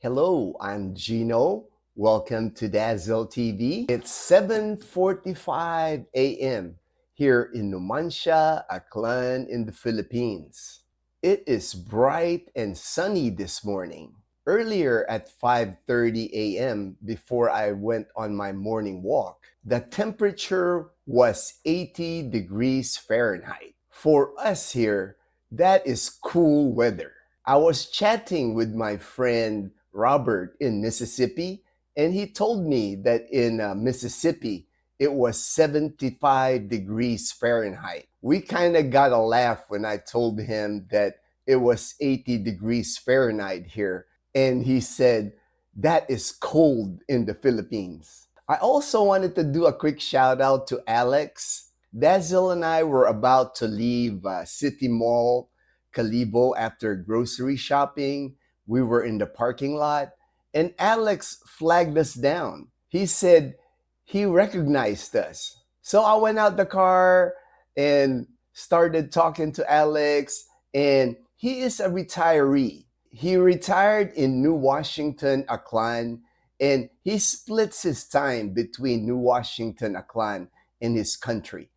Hello, I'm Gino. Welcome to Dazzle TV. It's 7:45 a.m. here in Numancia, Aklan in the Philippines. It is bright and sunny this morning. Earlier at 5:30 a.m. before I went on my morning walk, the temperature was 80 degrees Fahrenheit. For us here, that is cool weather. I was chatting with my friend Robert in Mississippi, and he told me that in Mississippi it was 75 degrees Fahrenheit. We kind of got a laugh when I told him that it was 80 degrees Fahrenheit here, and he said, that is cold in the Philippines. I also wanted to do a quick shout out to Alex. Dazzle and I were about to leave City Mall Calibo after grocery shopping. We were in the parking lot, and Alex flagged us down. He said he recognized us. So I went out the car and started talking to Alex, and he is a retiree. He retired in New Washington, Aklan, and he splits his time between New Washington, Aklan, and his country.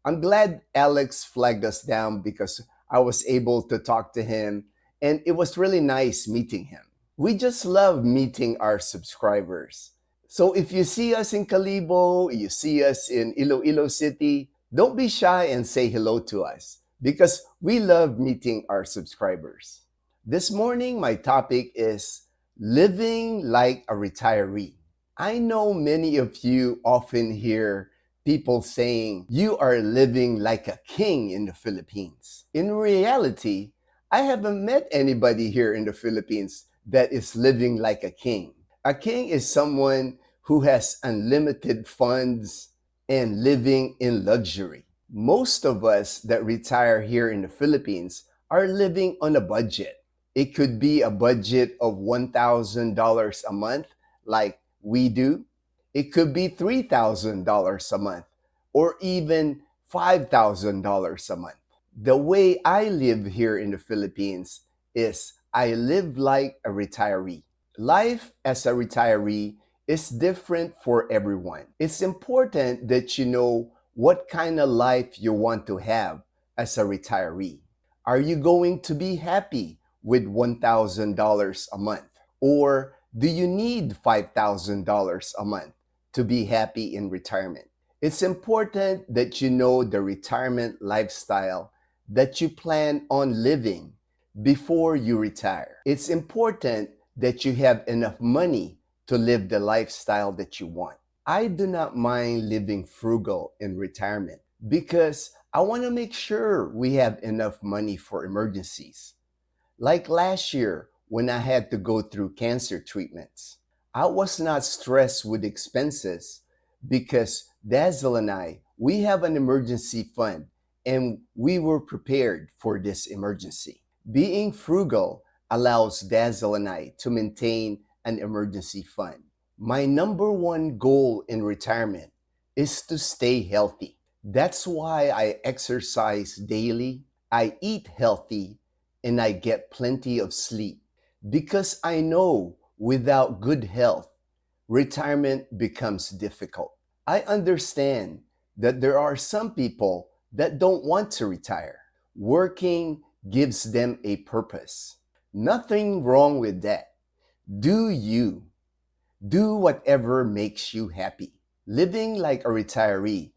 I'm glad Alex flagged us down because I was able to talk to him, and it was really nice meeting him. We just love meeting our subscribers. So if you see us in Calibo, you see us in Iloilo City, don't be shy and say hello to us because we love meeting our subscribers. This morning, my topic is living like a retiree. I know many of you often hear people saying you are living like a king in the Philippines. In reality, I haven't met anybody here in the Philippines that is living like a king. A king is someone who has unlimited funds and living in luxury. Most of us that retire here in the Philippines are living on a budget. It could be a budget of $1,000 a month, like we do. It could be $3,000 a month or even $5,000 a month. The way I live here in the Philippines is I live like a retiree. Life as a retiree is different for everyone. It's important that you know what kind of life you want to have as a retiree. Are you going to be happy with $1,000 a month? Or do you need $5,000 a month to be happy in retirement? It's important that you know the retirement lifestyle that you plan on living before you retire. It's important that you have enough money to live the lifestyle that you want. I do not mind living frugal in retirement because I want to make sure we have enough money for emergencies. Like last year when I had to go through cancer treatments, I was not stressed with expenses because Dazzle and I, we have an emergency fund and we were prepared for this emergency. Being frugal allows Dazzle and I to maintain an emergency fund. My number one goal in retirement is to stay healthy. That's why I exercise daily, I eat healthy, and I get plenty of sleep. Because I know without good health, retirement becomes difficult. I understand that there are some people that don't want to retire. Working gives them a purpose. Nothing wrong with that. Do you. Do whatever makes you happy. Living like a retiree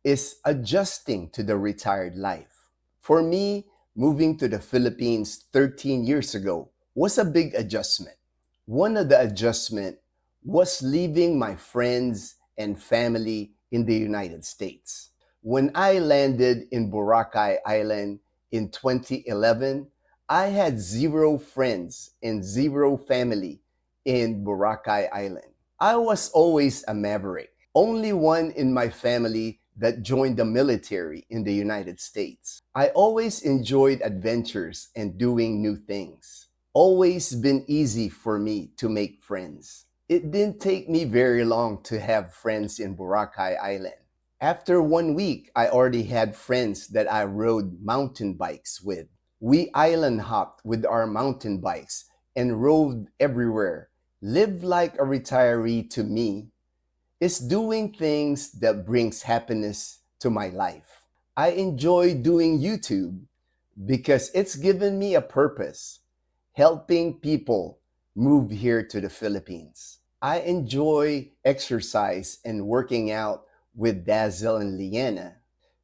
is adjusting to the retired life. For me, moving to the Philippines 13 years ago was a big adjustment. One of the adjustments was leaving my friends and family in the United States. When I landed in Boracay Island in 2011, I had zero friends and zero family in Boracay Island. I was always a maverick, only one in my family that joined the military in the United States. I always enjoyed adventures and doing new things. Always been easy for me to make friends. It didn't take me very long to have friends in Boracay Island. After 1 week, I already had friends that I rode mountain bikes with. We island hopped with our mountain bikes and rode everywhere Live like a retiree to me is doing things that brings happiness to my life. I enjoy doing YouTube because it's given me a purpose, helping people move here to the Philippines. I enjoy exercise and working out with Dazzle and Leanna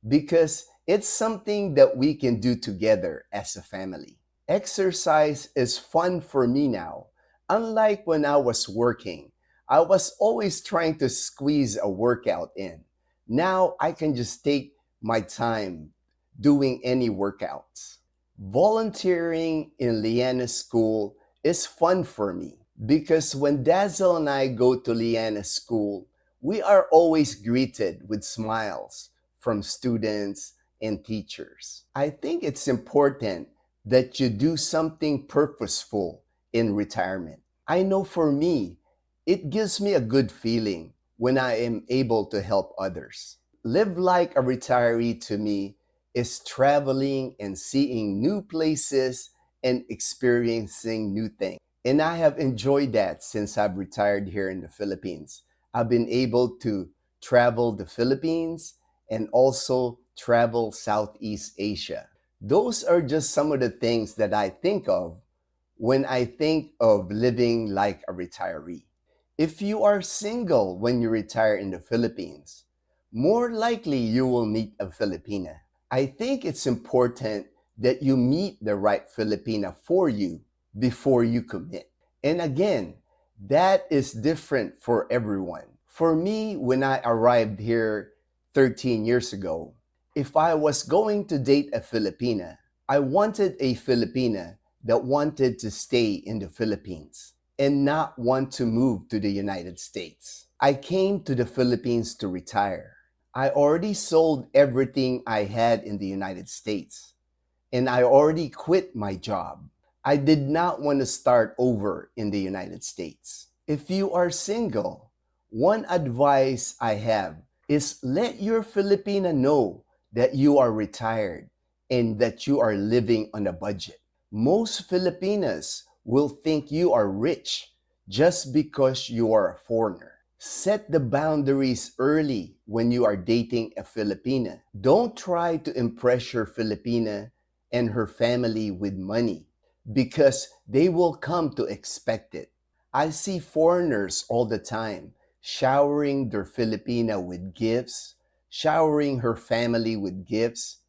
because it's something that we can do together as a family. Exercise is fun for me now. Unlike when I was working, I was always trying to squeeze a workout in. Now I can just take my time doing any workouts. Volunteering in Leanna's school is fun for me because when Dazzle and I go to Leanna's school, we are always greeted with smiles from students and teachers. I think it's important that you do something purposeful in retirement. I know for me, it gives me a good feeling when I am able to help others. Live like a retiree to me is traveling and seeing new places and experiencing new things. And I have enjoyed that since I've retired here in the Philippines. I've been able to travel the Philippines and also travel Southeast Asia. Those are just some of the things that I think of when I think of living like a retiree. If you are single when you retire in the Philippines, more likely you will meet a Filipina. I think it's important that you meet the right Filipina for you before you commit. And again, that is different for everyone. For me, when I arrived here 13 years ago, if I was going to date a Filipina, I wanted a Filipina that wanted to stay in the Philippines and not want to move to the United States. I came to the Philippines to retire. I already sold everything I had in the United States, and I already quit my job. I did not want to start over in the United States. If you are single, one advice I have is let your Filipina know that you are retired and that you are living on a budget. Most Filipinas will think you are rich just because you are a foreigner. Set the boundaries early when you are dating a Filipina. Don't try to impress your Filipina and her family with money because they will come to expect it. I see foreigners all the time showering their Filipina with gifts, showering her family with gifts,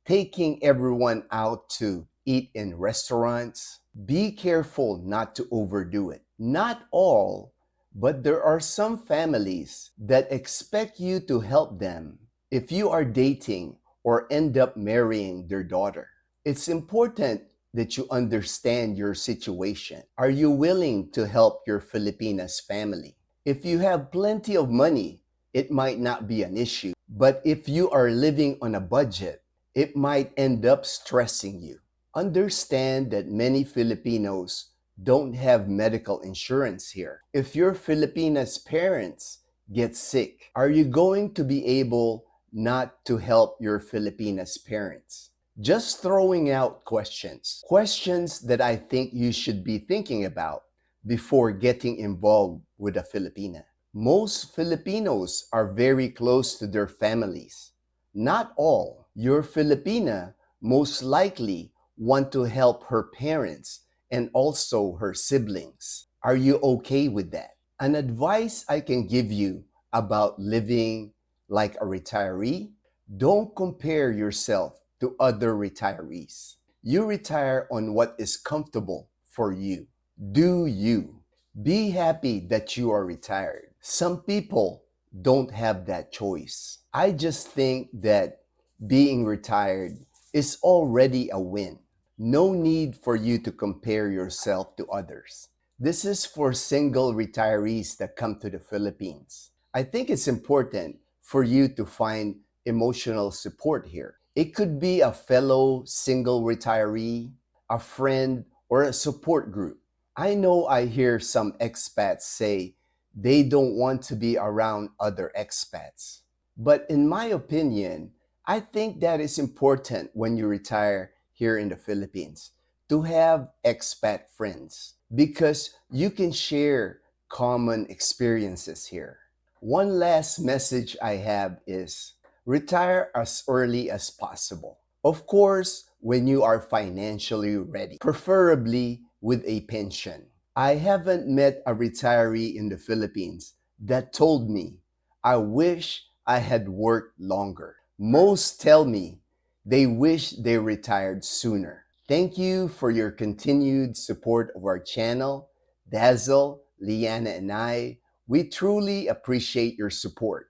taking everyone out to eat in restaurants. Be careful not to overdo it. Not all, but there are some families that expect you to help them if you are dating or end up marrying their daughter. It's important that you understand your situation. Are you willing to help your Filipinas family? If you have plenty of money, it might not be an issue. But if you are living on a budget, it might end up stressing you. Understand that many Filipinos don't have medical insurance here. If your Filipina's parents get sick, are you going to be able not to help your Filipina's parents? Just throwing out questions that I think you should be thinking about before getting involved with a Filipina. Most Filipinos are very close to their families. Not all. Your Filipina most likely want to help her parents and also her siblings. Are you okay with that? An advice I can give you about living like a retiree: don't compare yourself to other retirees. You retire on what is comfortable for you. Do you. Be happy that you are retired. Some people don't have that choice. I just think that being retired is already a win. No need for you to compare yourself to others. This is for single retirees that come to the Philippines. I think it's important for you to find emotional support here. It could be a fellow single retiree, a friend, or a support group. I know I hear some expats say they don't want to be around other expats. But in my opinion, I think that is important when you retire here in the Philippines to have expat friends because you can share common experiences here. One last message I have is retire as early as possible. Of course, when you are financially ready, preferably with a pension. I haven't met a retiree in the Philippines that told me, I wish I had worked longer. Most tell me they wish they retired sooner. Thank you for your continued support of our channel. Dazzle, Leanna, and we truly appreciate your support.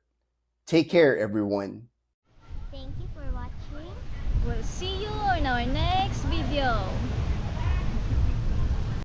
Take care, everyone. Thank you for watching. We'll see you in our next video.